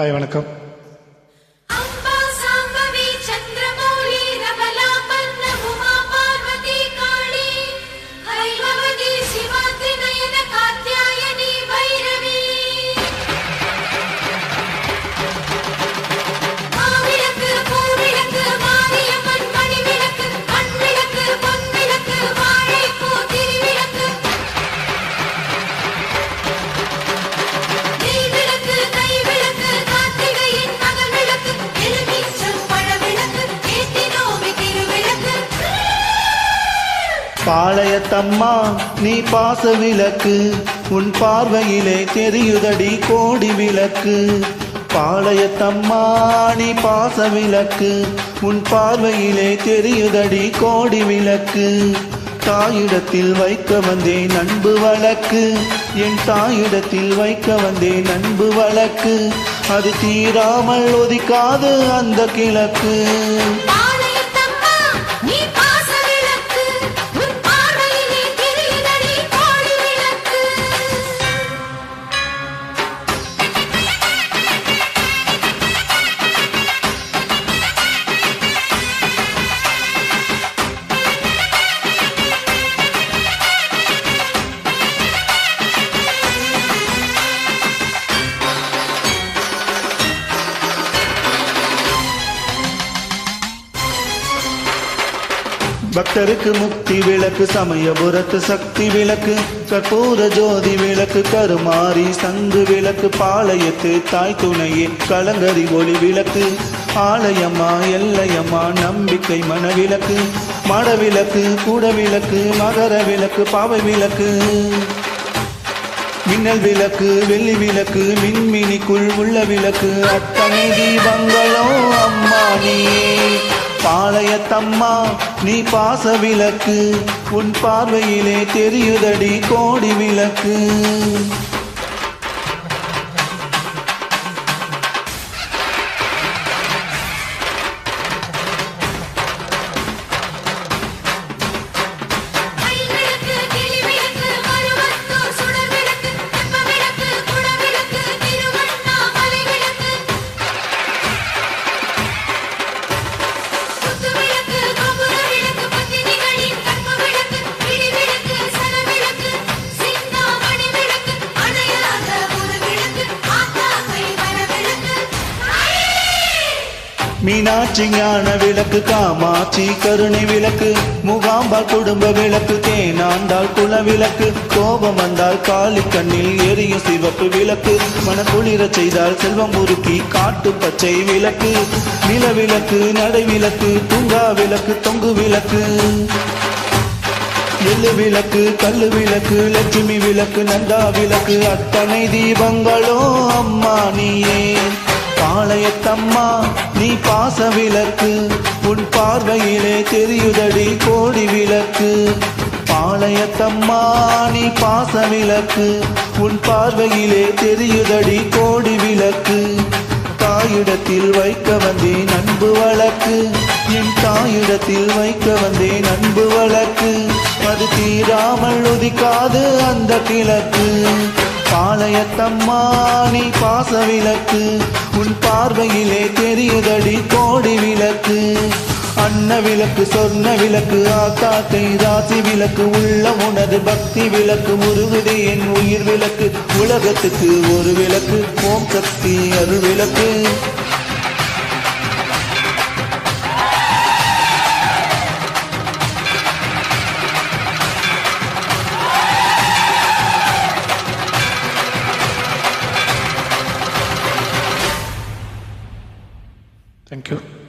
Hi, வணக்கம். பாளையத்தம்மா நீ பாச விளக்கு, உன் பார்வையிலே தெரியுதடி கோடி விளக்கு. பாளையத்தம்மா நீ பாச விளக்கு, உன் பார்வையிலே தெரியுதடி கோடி விளக்கு. தாயிடத்தில் வைக்க வந்தேன் அன்பு வழக்கு, என் தாயிடத்தில் வைக்க வந்தேன் அன்பு வழக்கு. அது தீராமல் ஒதிக்காது அந்த கிழக்கு. பக்தருக்கு முக்தி விளக்கு, சமயபுரத்து சக்தி விளக்கு, கற்பூர ஜோதி விளக்கு, கருமாரி சங்கு விளக்கு, பாளையத்து தாய் துணையே கலங்கரி ஒளி விளக்கு, ஆலயம்மா எல்லையம்மா நம்பிக்கை மனவிளக்கு, மடவிளக்கு கூடவிளக்கு, மகர விளக்கு, பாவை விளக்கு, மின்னல் விளக்கு, வெள்ளி விளக்கு, மின்மினிக்குள் உள்ள விளக்கு, அத்தனை தீபங்களோ அம்மா நீயே. பாளையத்தம்மா நீ பாச விளக்கு, உன் பார்வையிலே தெரியுதடி கோடி விளக்கு. மீனாட்சி ஞான விளக்கு, காமாட்சி கருணை விளக்கு, முகாம்பால் குடும்ப விளக்கு, தேனாண்டால் குல விளக்கு, கோபம் வந்தால் காளி கண்ணில் எரியும் சிவப்பு விளக்கு, மனக்குளிர செய்தால் செல்வம் உருக்கி காட்டு பச்சை விளக்கு, நில விளக்கு, நடை விளக்கு, தூங்கா விளக்கு, தொங்கு விளக்கு, எள்ளு விளக்கு, கல்லு விளக்கு, லட்சுமி விளக்கு, நந்தா விளக்கு, அத்தனை தீபங்களோ அம்மா நீயே. பாளையத்தம்மா நீ பாச விளக்கு, உன் பார்வையிலே தெரியுதடி கோடி விளக்கு. பாளையத்தம்மா நீ பாச விளக்கு, உன் பார்வையிலே தெரியுதடி கோடி விளக்கு. தாயிடத்தில் வைக்க வந்தேன் அன்பு வழக்கு, என் தாயிடத்தில் வைக்க வந்தேன் அன்பு வழக்கு. அது தீராமல் உதிக்காது அந்த கிழக்கு. பாளையத்தம்மா நீ பாச விளக்கு, உன் பார்வையிலே தெரியுதடி கோடி விளக்கு. அன்ன விளக்கு, சொர்ண விளக்கு, ஆத்தாத்தை ராசி விளக்கு, உள்ள உனது பக்தி விளக்கு, உருகுது என் உயிர் விளக்கு. உலகத்துக்கு ஒரு விளக்கு, ஓம் சக்தி அருள் விளக்கு. Thank you.